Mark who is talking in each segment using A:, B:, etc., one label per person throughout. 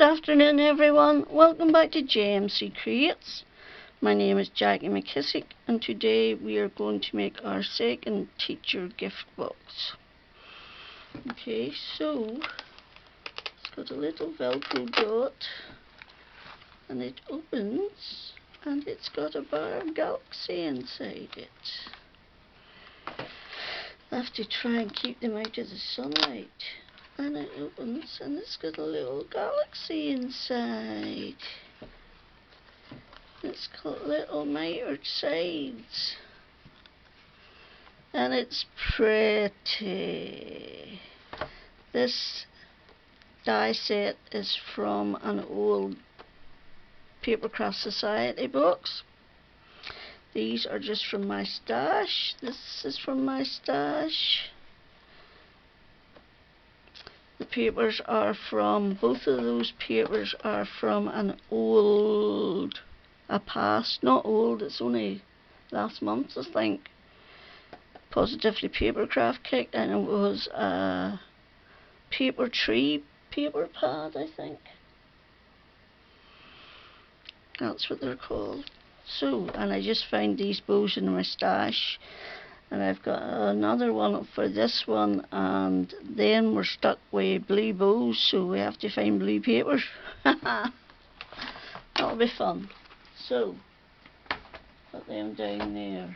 A: afternoon everyone, welcome back to JMC Creates. My name is Jackie McKissick and today we are going to make our second teacher gift box. Okay, so it's got a little velcro dot and it opens and it's got a bar galaxy inside it. I have to try and keep them out of the sunlight. And it opens and it's got a little galaxy inside. It's got little mitered sides. And it's pretty. This die set is from an old Papercraft Society box. These are just from my stash. This is from my stash. The papers are from, both of those papers are from an old, not old, it's only last month I think, Positively Papercraft kit, and it was a paper tree paper pad I think. That's what they're called. So, and I just found these bows in my stash. And I've got another one for this one, and then we're stuck with blue bows, so we have to find blue papers. That'll be fun. So, put them down there.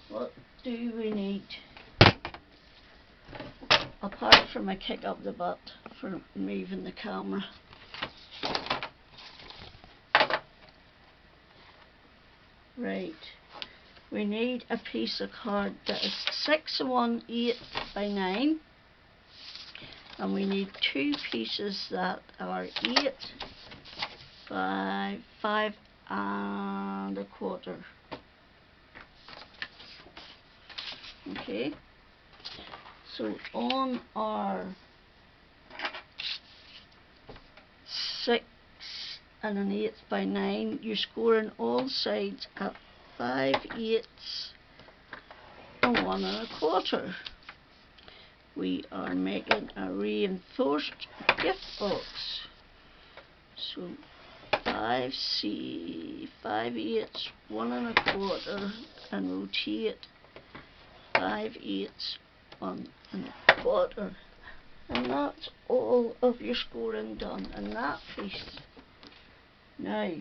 A: What do we need? Apart from a kick up the butt for moving the camera. Right. We need a piece of card that is 6 1/8 by 9, and we need two pieces that are 8 by 5 1/4. Okay, so on our 6 1/8 by 9, you're scoring all sides at 5/8 and 1 1/4. We are making a reinforced gift box. So 5/8, 1 1/4, and rotate 5/8, 1 1/4. And that's all of your scoring done in that piece. Now,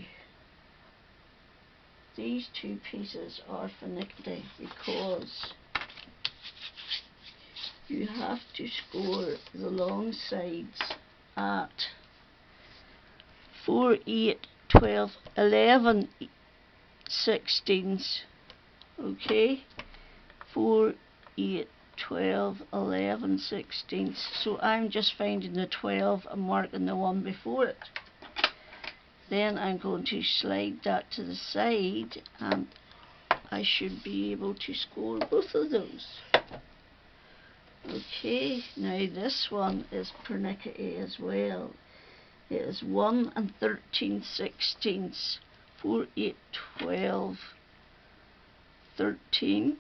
A: these two pieces are finicky because you have to score the long sides at 4, 8, 12, 11 16ths. Okay, 4, 8, 12, 11 16ths. So I'm just finding the 12 and marking the one before it. Then I'm going to slide that to the side and I should be able to score both of those. Okay, now this one is pernickety as well. It is 1 13 16ths, 4, 8, 12, 13,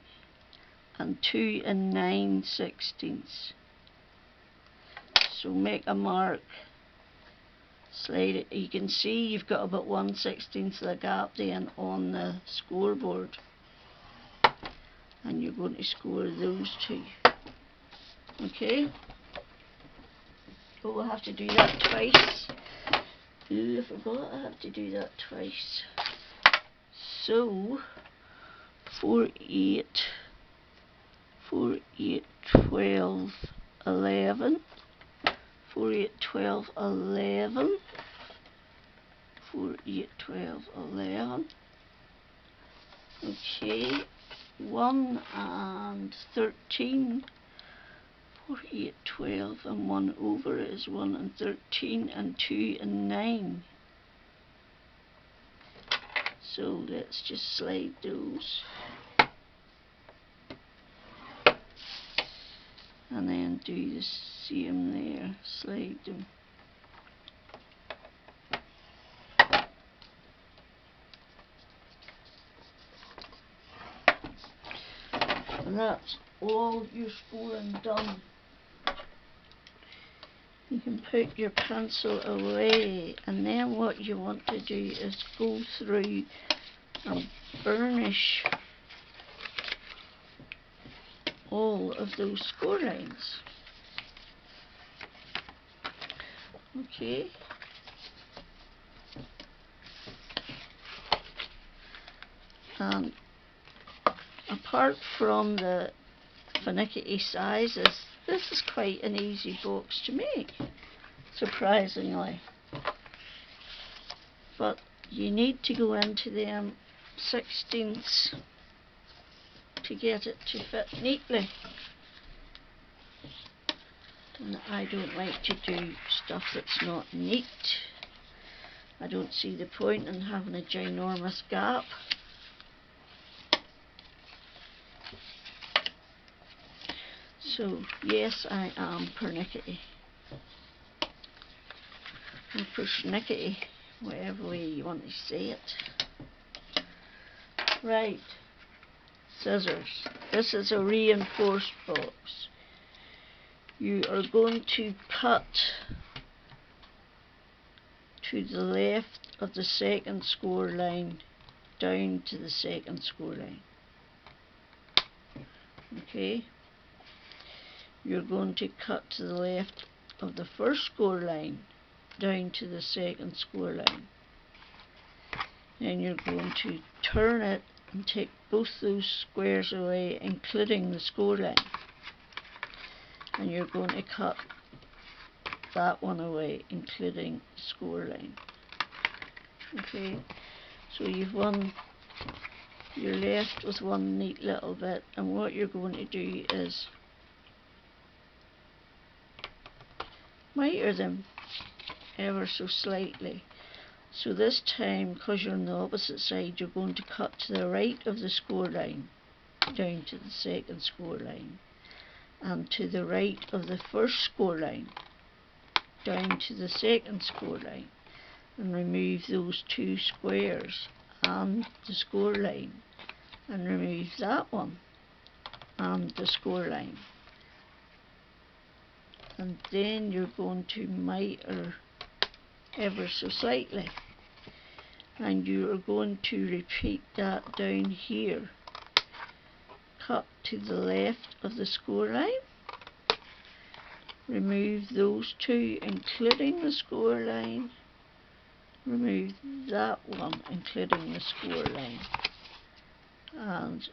A: and 2 9 16ths. So make a mark. Slide it. You can see you've got about 1/16 of the gap then on the scoreboard, and you're going to score those two. Okay. Oh, we'll have to do that twice. Ooh, I forgot I have to do that twice. So 4, 8, 4, 8, 12, 11. 4, 8, 12, 11, 4, 8, 12, 11. Okay, 1 and 13, 4, 8, 12, and 1 over is 1 and 13, and 2 and 9. So let's just slide those. And then do the same there, slide them. And that's all your scoring done. You can put your pencil away, and then what you want to do is go through and burnish all of those score lines. Okay. And apart from the finicky sizes, this is quite an easy box to make, surprisingly. But you need to go into them 16ths to get it to fit neatly. And I don't like to do stuff that's not neat. I don't see the point in having a ginormous gap. So yes, I am pernickety, or persnickety, whatever way you want to say it. Right, scissors. This is a reinforced box. You are going to cut to the left of the second score line down to the second score line. Okay. You're going to cut to the left of the first score line down to the second score line. Then you're going to turn it and take both those squares away, including the score line. And you're going to cut that one away, including the score line. Okay, so you're left with one neat little bit, and what you're going to do is miter them ever so slightly. So this time, because you're on the opposite side, you're going to cut to the right of the score line down to the second score line, and to the right of the first score line down to the second score line, and remove those two squares and the score line, and remove that one and the score line. And then you're going to miter ever so slightly, and you are going to repeat that down here. Cut to the left of the score line, remove those two including the score line, remove that one including the score line, and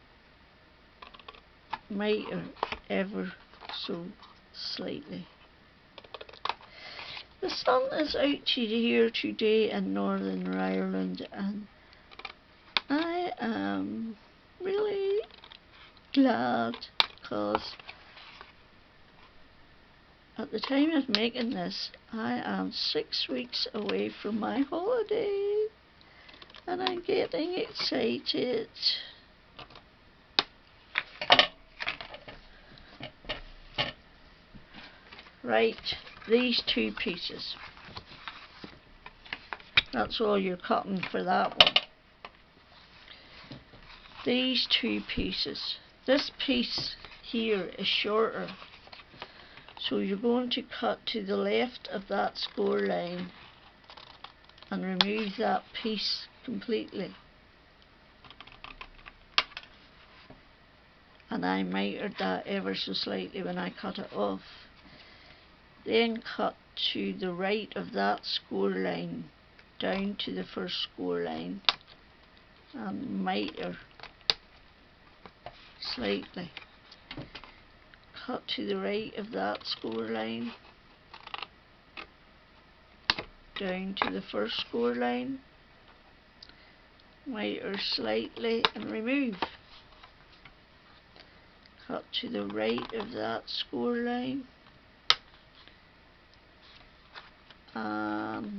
A: miter ever so slightly. The sun is out here today in Northern Ireland, and I am really glad, because at the time of making this, I am 6 weeks away from my holiday, and I'm getting excited. Right, these two pieces, that's all you're cutting for that one. These two pieces, this piece here is shorter, so you're going to cut to the left of that score line and remove that piece completely. And I mitered that ever so slightly when I cut it off. Then cut to the right of that score line down to the first score line and miter slightly. Cut to the right of that score line down to the first score line, miter slightly and remove. Cut to the right of that score line.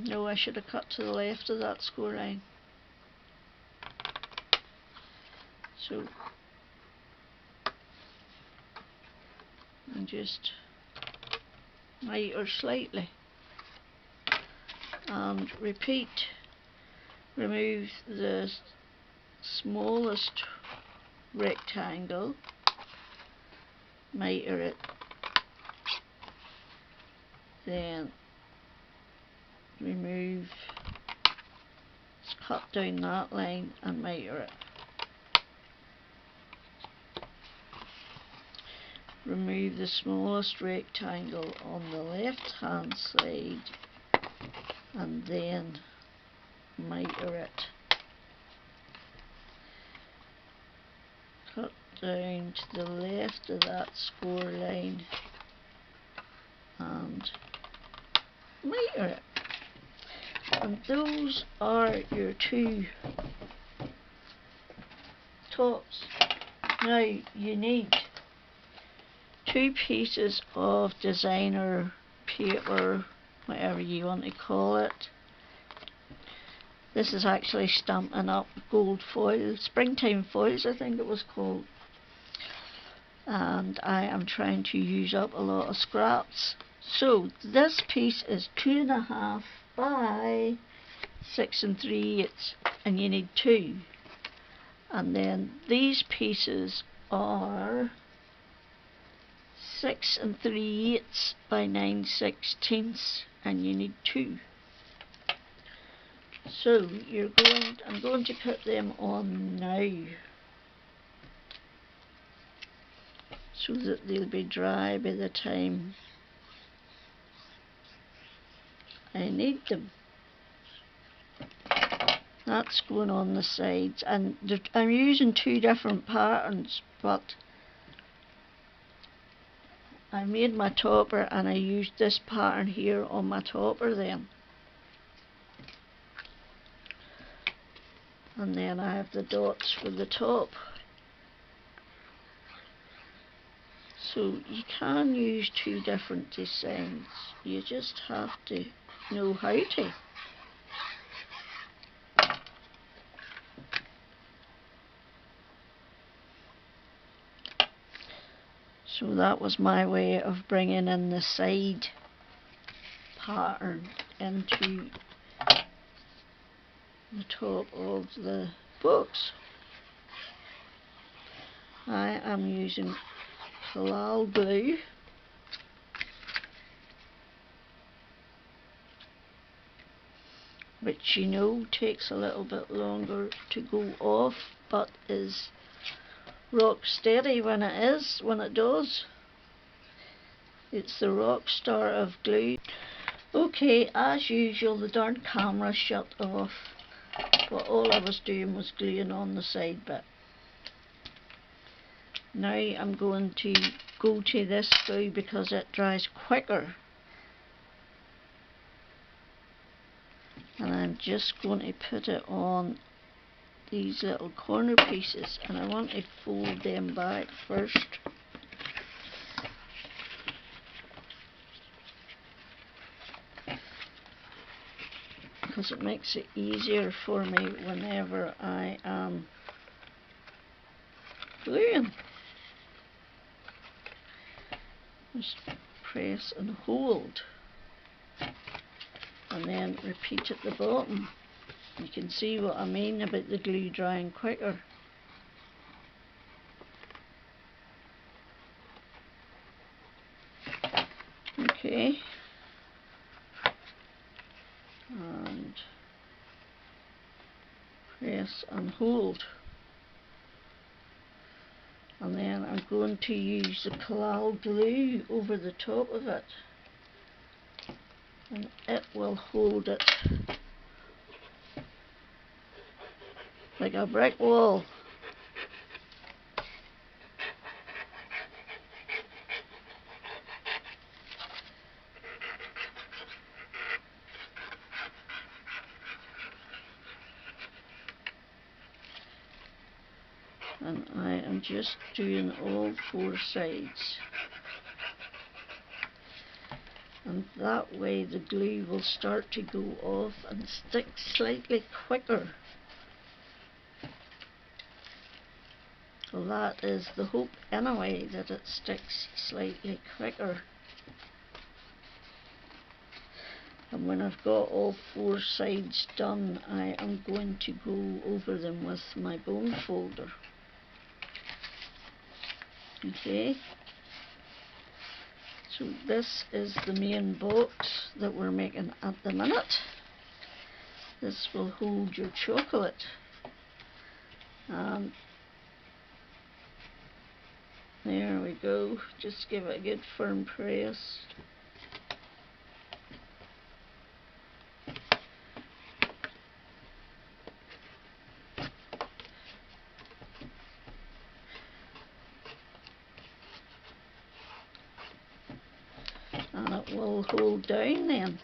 A: No, I should have cut to the left of that score line. So, and just miter slightly. And repeat. Remove the smallest rectangle, miter it then remove, cut down that line and miter it. Remove the smallest rectangle on the left hand side and then miter it. Cut down to the left of that score line and miter it. And those are your two tops. Now you need two pieces of designer paper, whatever you want to call it. This is actually Stampin' Up! Gold foil, springtime foils I think it was called. And I am trying to use up a lot of scraps. So this piece is 2.5 by 6 3/8, and you need two. And then these pieces are 6 3/8 by 9/16, and you need two. So I'm going to put them on now so that they'll be dry by the time I need them. That's going on the sides, and I'm using two different patterns, but I made my topper and I used this pattern here on my topper then. And then I have the dots for the top. So you can use two different designs, you just have to know how to. So that was my way of bringing in the side pattern into the top of the box. I am using halal glue, which you know takes a little bit longer to go off, but is rock steady when it does. It's the rock star of glue. Okay, as usual the darn camera shut off, but all I was doing was gluing on the side bit. Now I'm going to go to this glue because it dries quicker, and I'm just going to put it on these little corner pieces, and I want to fold them back first. Because it makes it easier for me whenever I am gluing. Just press and hold, and then repeat at the bottom. You can see what I mean about the glue drying quicker. Okay, and press and hold, and then I'm going to use the halal glue over the top of it, and it will hold it like a brick wall. And I am just doing all four sides, and that way the glue will start to go off and stick slightly quicker. So that is the hope anyway, that it sticks slightly quicker. And when I've got all four sides done, I am going to go over them with my bone folder. Okay, So this is the main box that we're making at the minute. This will hold your chocolate. And there we go. Just give it a good firm press. And it will hold down then,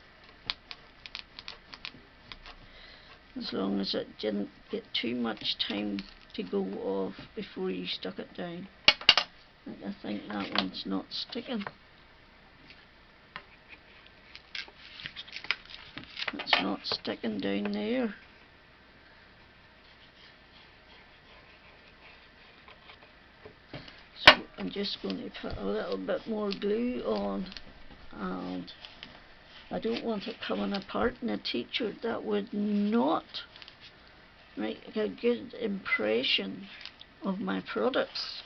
A: as long as it didn't get too much time to go off before you stuck it down. I think that one's not sticking. It's not sticking down there. So I'm just going to put a little bit more glue on, and I don't want it coming apart in a teacher. That would not make a good impression of my products,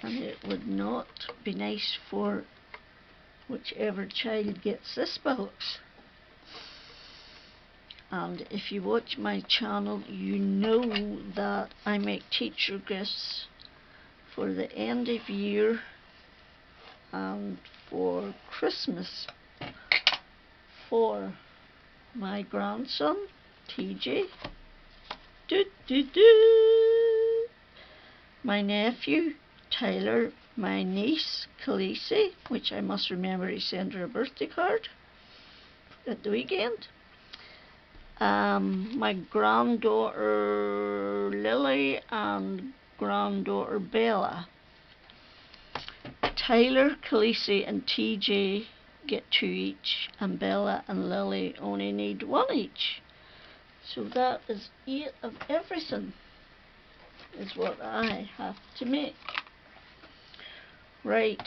A: and it would not be nice for whichever child gets this box. And if you watch my channel, you know that I make teacher gifts for the end of year and for Christmas for my grandson TJ, my nephew Tyler, my niece Khaleesi, which I must remember to send her a birthday card at the weekend, my granddaughter Lily and granddaughter Bella. Tyler, Khaleesi and TJ get 2 each, and Bella and Lily only need 1 each. So that is 8 of everything is what I have to make. Right,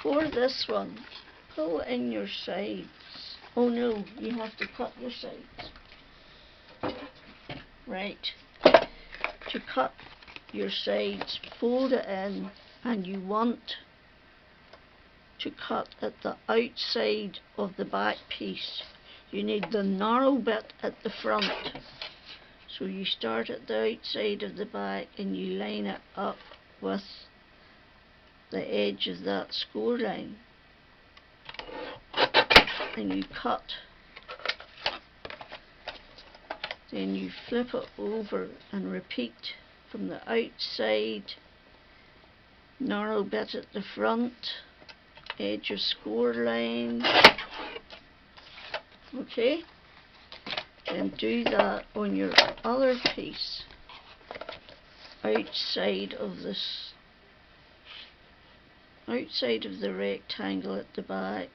A: for this one, pull in your sides. Oh no, you have to cut your sides. Right, to cut your sides, fold it in, and you want to cut at the outside of the back piece. You need the narrow bit at the front. So you start at the outside of the back and you line it up with the edge of that score line, and you cut. Then you flip it over and repeat from the outside, narrow bit at the front, edge of score line. Okay, then do that on your other piece, outside of this, outside of the rectangle at the back,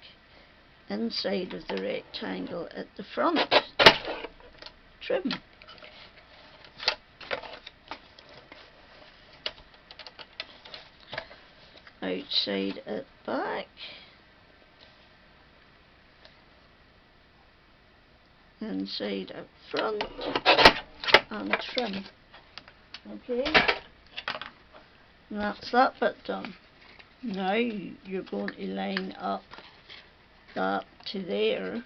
A: inside of the rectangle at the front. Trim. Outside at back, inside at front, and trim. Okay, and that's that bit done. Now you're going to line up that to there,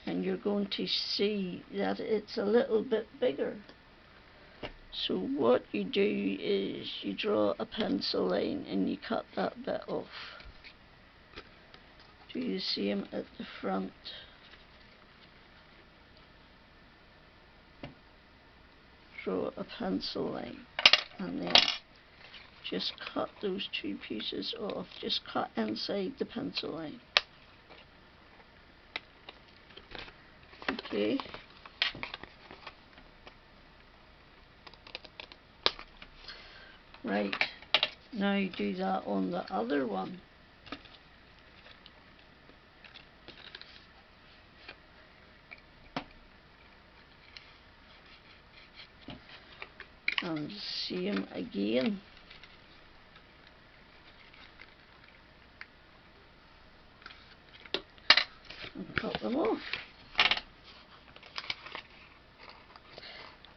A: and you're going to see that it's a little bit bigger. So what you do is you draw a pencil line and you cut that bit off. Do the same at the front. Draw a pencil line and then just cut those 2 pieces off. Just cut inside the pencil line. Okay. Right, now you do that on the other one. And same again. And cut them off.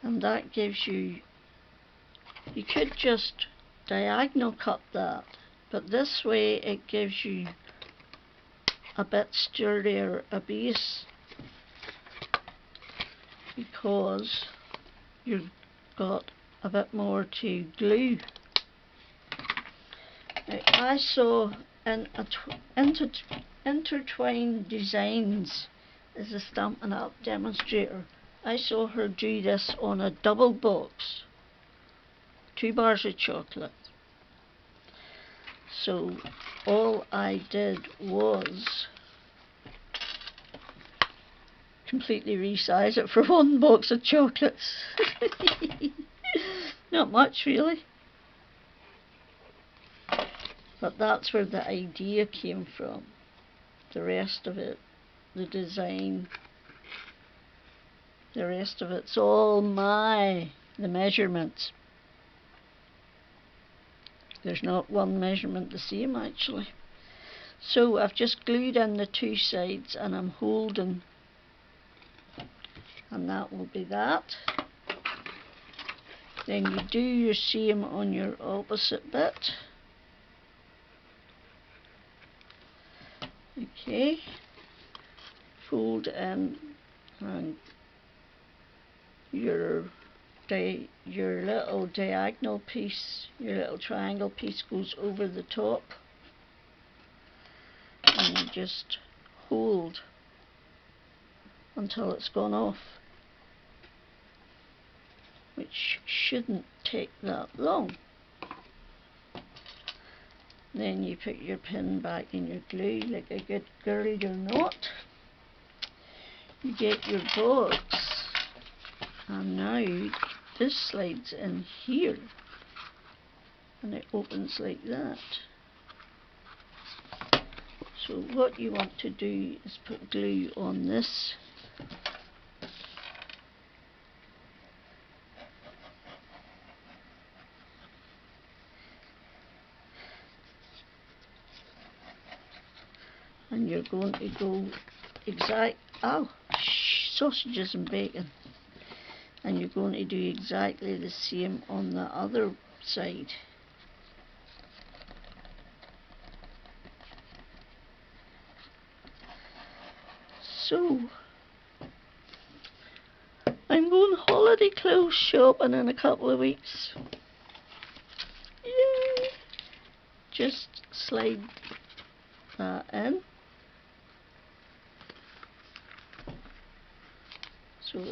A: And that gives you, you could just diagonal cut that, but this way it gives you a bit sturdier a base, because you've got a bit more to glue. Now, I saw in Intertwined Designs is a Stampin' Up demonstrator. I saw her do this on a double box, 2 bars of chocolate. So all I did was completely resize it for 1 box of chocolates. Not much really, but that's where the idea came from. The rest of it, the design, the rest of it's all the measurements. There's not one measurement the same actually. So I've just glued in the 2 sides and I'm holding, and that will be that. Then you do your same on your opposite bit. Okay, fold in, and your little diagonal piece, your little triangle piece goes over the top, and you just hold until it's gone off, which shouldn't take that long. Then you put your pin back in your glue like a good girl you're not. You get your box, and now this slides in here and it opens like that. So what you want to do is put glue on this, and you're going to go sausages and bacon, and you're going to do exactly the same on the other side. So I'm going holiday clothes shopping in a couple of weeks. Yay! Just slide that in, so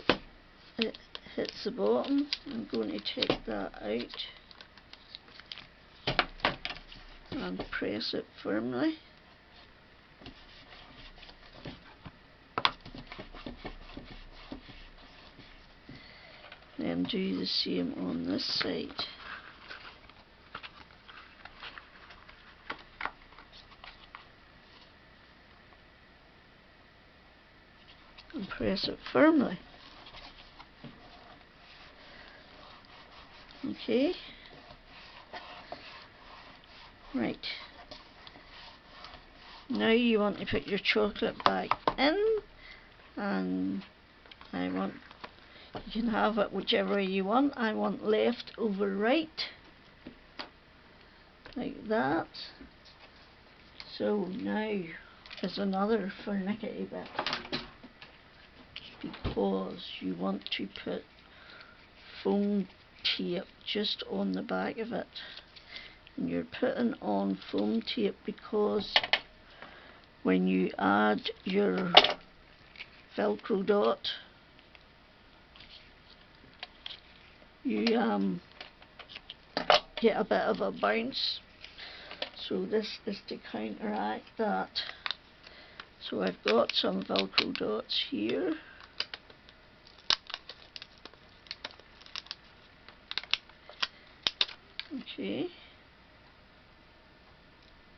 A: it hits the bottom. I'm going to take that out and press it firmly. Then do the same on this side. And press it firmly. Okay. Right. Now you want to put your chocolate back in, and you can have it whichever way you want. I want left over right, like that. So now is another finicky bit, because you want to put foam tape just on the back of it. And you're putting on foam tape because when you add your Velcro dot, you get a bit of a bounce. So this is to counteract that. So I've got some Velcro dots here. Okay.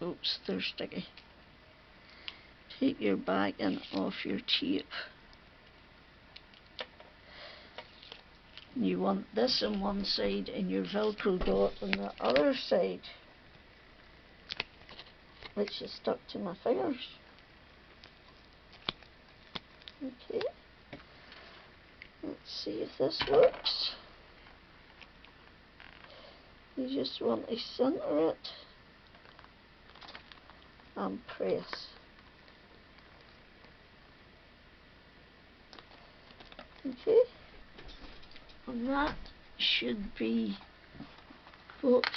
A: Oops, they're sticky. Take your backing off your tape. You want this on one side and your Velcro dot on the other side, which is stuck to my fingers. Okay, let's see if this works. You just want to centre it and press. Okay, and that should be box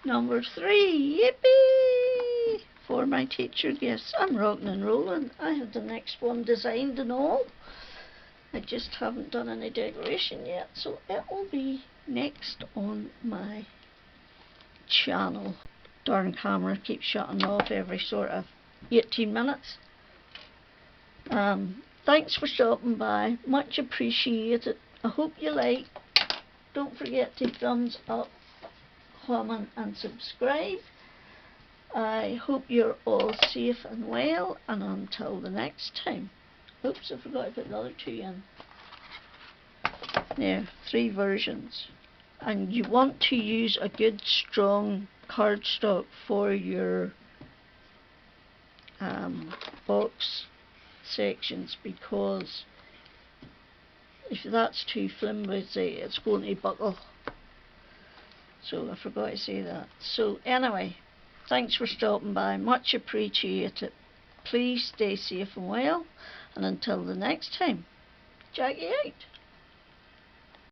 A: number 3. Yippee! For my teacher gifts. I'm rocking and rolling. I have the next one designed and all. I just haven't done any decoration yet, so it will be next on my channel. Darn camera keeps shutting off every sort of 18 minutes. Thanks for stopping by, much appreciated. I hope you like. Don't forget to thumbs up, comment and subscribe. I hope you're all safe and well, and until the next time. Oops, I forgot to put the other 2 in. There, 3 versions. And you want to use a good strong cardstock for your box sections, because if that's too flimsy it's going to buckle. So I forgot to say that. So anyway, thanks for stopping by, much appreciated. Please stay safe and well, and until the next time, Jackie out.